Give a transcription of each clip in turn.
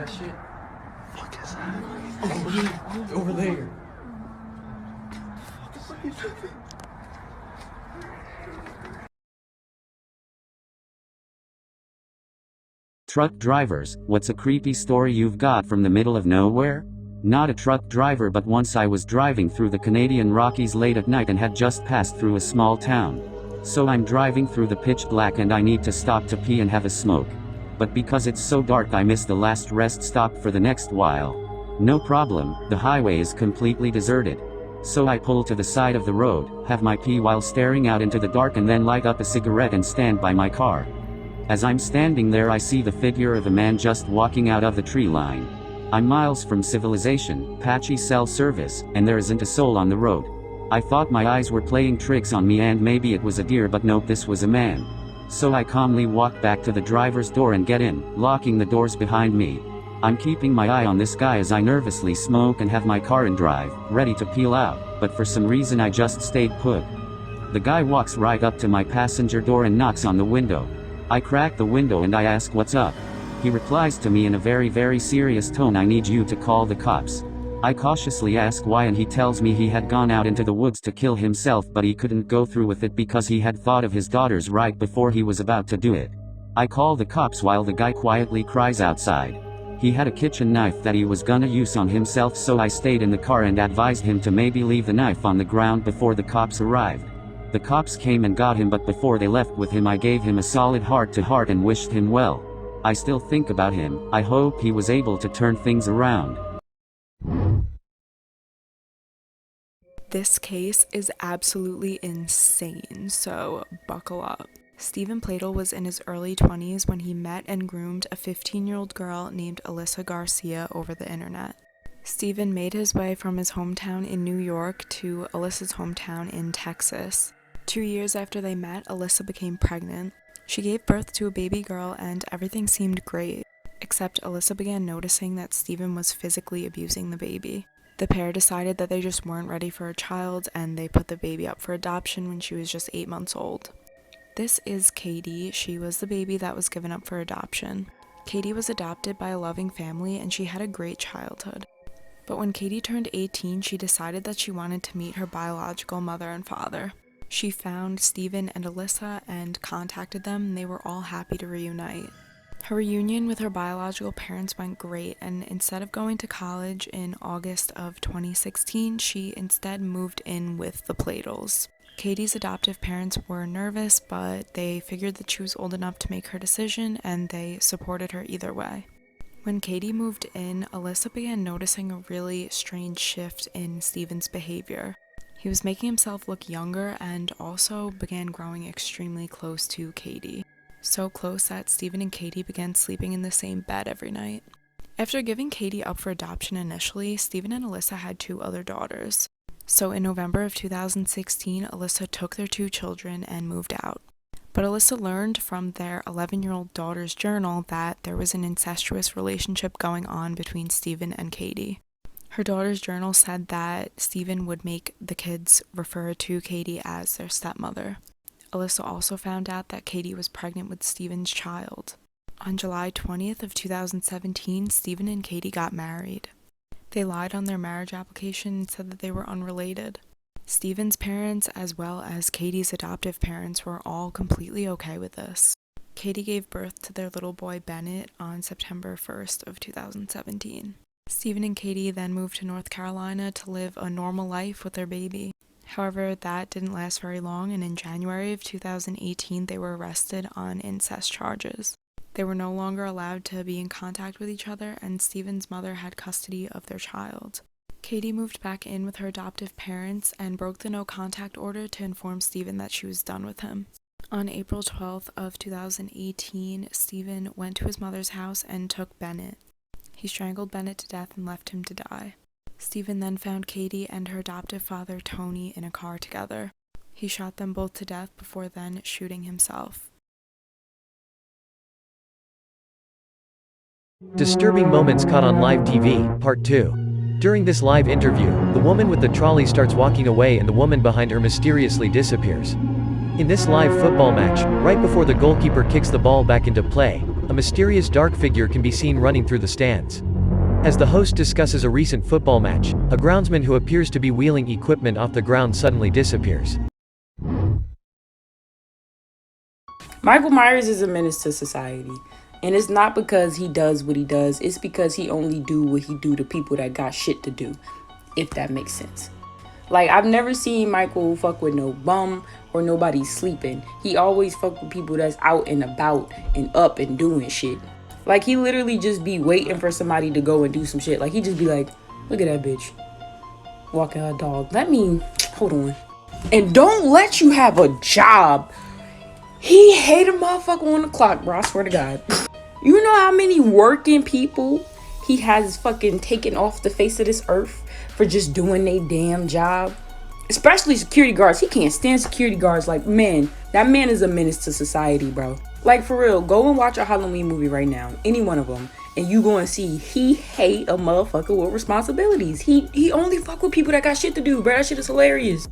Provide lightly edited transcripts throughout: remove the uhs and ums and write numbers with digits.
that shit? Fuck is that? Over there. What the fuck is that thing? Truck drivers, what's a creepy story you've got from the middle of nowhere? Not a truck driver, but once I was driving through the Canadian Rockies late at night and had just passed through a small town. So I'm driving through the pitch black and I need to stop to pee and have a smoke. But because it's so dark I miss the last rest stop for the next while. No problem, the highway is completely deserted. So I pull to the side of the road, have my pee while staring out into the dark, and then light up a cigarette and stand by my car. As I'm standing there I see the figure of a man just walking out of the tree line. I'm miles from civilization, patchy cell service, and there isn't a soul on the road. I thought my eyes were playing tricks on me and maybe it was a deer, but nope, this was a man. So I calmly walk back to the driver's door and get in, locking the doors behind me. I'm keeping my eye on this guy as I nervously smoke and have my car in drive, ready to peel out, but for some reason I just stayed put. The guy walks right up to my passenger door and knocks on the window. I crack the window and I ask what's up. He replies to me in a very serious tone, "I need you to call the cops." I cautiously ask why and he tells me he had gone out into the woods to kill himself, but he couldn't go through with it because he had thought of his daughters right before he was about to do it. I call the cops while the guy quietly cries outside. He had a kitchen knife that he was gonna use on himself, so I stayed in the car and advised him to maybe leave the knife on the ground before the cops arrived. The cops came and got him, but before they left with him I gave him a solid heart-to-heart and wished him well. I still think about him. I hope he was able to turn things around. This case is absolutely insane, so buckle up. Stephen Pladel was in his early 20s when he met and groomed a 15-year-old girl named Alyssa Garcia over the internet. Stephen made his way from his hometown in New York to Alyssa's hometown in Texas. 2 years after they met, Alyssa became pregnant. She gave birth to a baby girl and everything seemed great, except Alyssa began noticing that Stephen was physically abusing the baby. The pair decided that they just weren't ready for a child and they put the baby up for adoption when she was just 8 months old. This is Katie. She was the baby that was given up for adoption. Katie was adopted by a loving family and she had a great childhood. But when Katie turned 18, she decided that she wanted to meet her biological mother and father. She found Stephen and Alyssa and contacted them, and they were all happy to reunite. Her reunion with her biological parents went great, and instead of going to college in August of 2016, she instead moved in with the Pladels. Katie's adoptive parents were nervous, but they figured that she was old enough to make her decision, and they supported her either way. When Katie moved in, Alyssa began noticing a really strange shift in Stephen's behavior. He was making himself look younger and also began growing extremely close to Katie. So close that Stephen and Katie began sleeping in the same bed every night. After giving Katie up for adoption initially, Stephen and Alyssa had 2 other daughters. So in November of 2016, Alyssa took their 2 children and moved out. But Alyssa learned from their 11-year-old daughter's journal that there was an incestuous relationship going on between Stephen and Katie. Her daughter's journal said that Stephen would make the kids refer to Katie as their stepmother. Alyssa also found out that Katie was pregnant with Stephen's child. On July 20th of 2017, Stephen and Katie got married. They lied on their marriage application and said that they were unrelated. Stephen's parents, as well as Katie's adoptive parents, were all completely okay with this. Katie gave birth to their little boy Bennett on September 1st of 2017. Stephen and Katie then moved to North Carolina to live a normal life with their baby. However, that didn't last very long, and in January of 2018, they were arrested on incest charges. They were no longer allowed to be in contact with each other, and Stephen's mother had custody of their child. Katie moved back in with her adoptive parents and broke the no-contact order to inform Stephen that she was done with him. On April 12th of 2018, Stephen went to his mother's house and took Bennett. He strangled Bennett to death and left him to die. Stephen then found Katie and her adoptive father, Tony, in a car together. He shot them both to death before then shooting himself. Disturbing moments caught on live TV, Part 2. During this live interview, the woman with the trolley starts walking away and the woman behind her mysteriously disappears. In this live football match, right before the goalkeeper kicks the ball back into play, a mysterious dark figure can be seen running through the stands. As the host discusses a recent football match, a groundsman who appears to be wheeling equipment off the ground suddenly disappears. Michael Myers is a menace to society. And it's not because he does what he does, it's because he only do what he do to people that got shit to do, if that makes sense. Like, I've never seen Michael fuck with no bum or nobody sleeping. He always fuck with people that's out and about and up and doing shit. Like, he literally just be waiting for somebody to go and do some shit. Like, he just be like, look at that bitch walking her dog. Hold on. And don't let you have a job. He hate a motherfucker on the clock, bro. I swear to God. You know how many working people he has fucking taken off the face of this earth for just doing their damn job? Especially security guards. He can't stand security guards. Like, man, that man is a menace to society, bro. Like, for real, go and watch a Halloween movie right now. Any one of them. And you going to see he hate a motherfucker with responsibilities. He only fuck with people that got shit to do, bro. That shit is hilarious.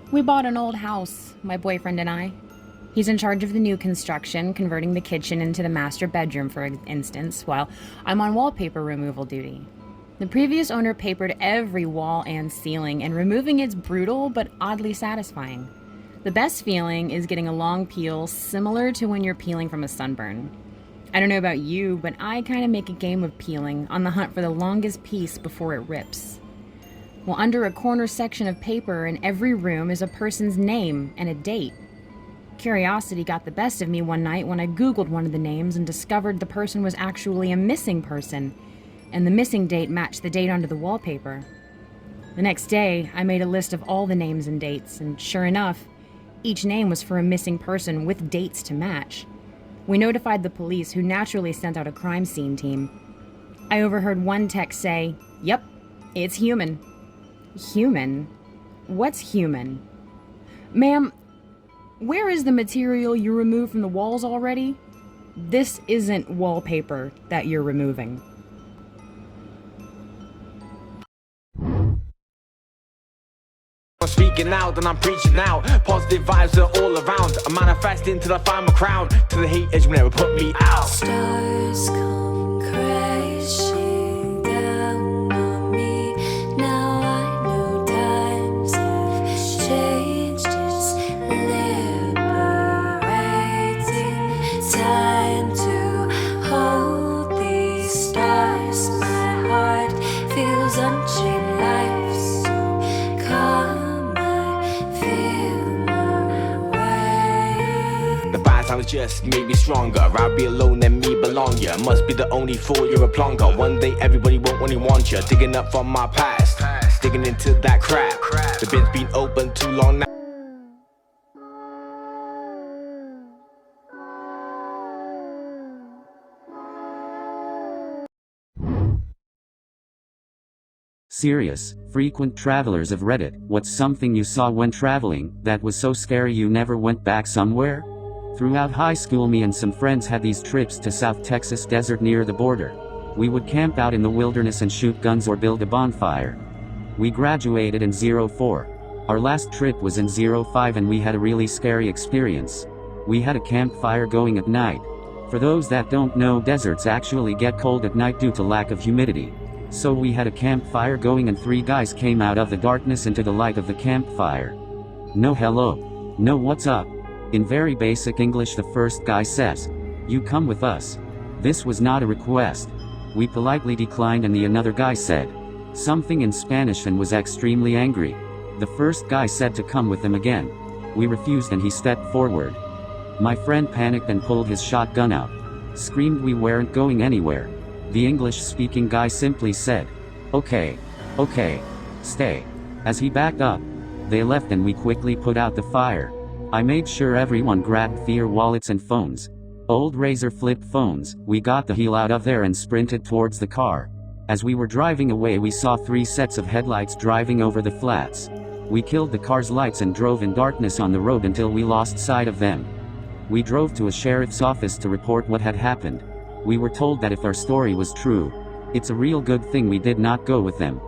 We bought an old house, my boyfriend and I. He's in charge of the new construction, converting the kitchen into the master bedroom, for instance, while I'm on wallpaper removal duty. The previous owner papered every wall and ceiling, and removing it's brutal but oddly satisfying. The best feeling is getting a long peel similar to when you're peeling from a sunburn. I don't know about you, but I kind of make a game of peeling, on the hunt for the longest piece before it rips. Well, under a corner section of paper in every room is a person's name and a date. Curiosity got the best of me one night when I Googled one of the names and discovered the person was actually a missing person, and the missing date matched the date onto the wallpaper. The next day, I made a list of all the names and dates, and sure enough, each name was for a missing person with dates to match. We notified the police, who naturally sent out a crime scene team. I overheard one text say, "Yep, it's human." Human? What's human? Ma'am, where is the material you removed from the walls already? This isn't wallpaper that you're removing. I'm speaking out and I'm preaching out. Positive vibes are all around. I'm manifesting till I find my crown. To the haters will never put me out. Stars come crashing down on me. Now I know times have changed. It's liberating time to hold these stars. My heart feels unchained. Life's so calm. I feel my way. The bad times just made me stronger. I'll be alone and me belong. You must be the only fool, you're a plonker. One day everybody won't really want you. Digging up from my past, digging into that crap. The bin's been open too long now. Serious, frequent travelers have read it. What's something you saw when traveling that was so scary you never went back somewhere? Throughout high school, me and some friends had these trips to South Texas desert near the border. We would camp out in the wilderness and shoot guns or build a bonfire. We graduated in 04. Our last trip was in 05 and we had a really scary experience. We had a campfire going at night. For those that don't know, deserts actually get cold at night due to lack of humidity. So we had a campfire going and 3 guys came out of the darkness into the light of the campfire. No hello. No what's up. In very basic English, the first guy says, "You come with us." This was not a request. We politely declined and the another guy said something in Spanish and was extremely angry. The first guy said to come with him again. We refused and he stepped forward. My friend panicked and pulled his shotgun out. Screamed we weren't going anywhere. The English-speaking guy simply said, okay, stay." As he backed up, they left and we quickly put out the fire. I made sure everyone grabbed their wallets and phones. Old razor flip phones. We got the hell out of there and sprinted towards the car. As we were driving away, we saw 3 sets of headlights driving over the flats. We killed the car's lights and drove in darkness on the road until we lost sight of them. We drove to a sheriff's office to report what had happened. We were told that if our story was true, it's a real good thing we did not go with them.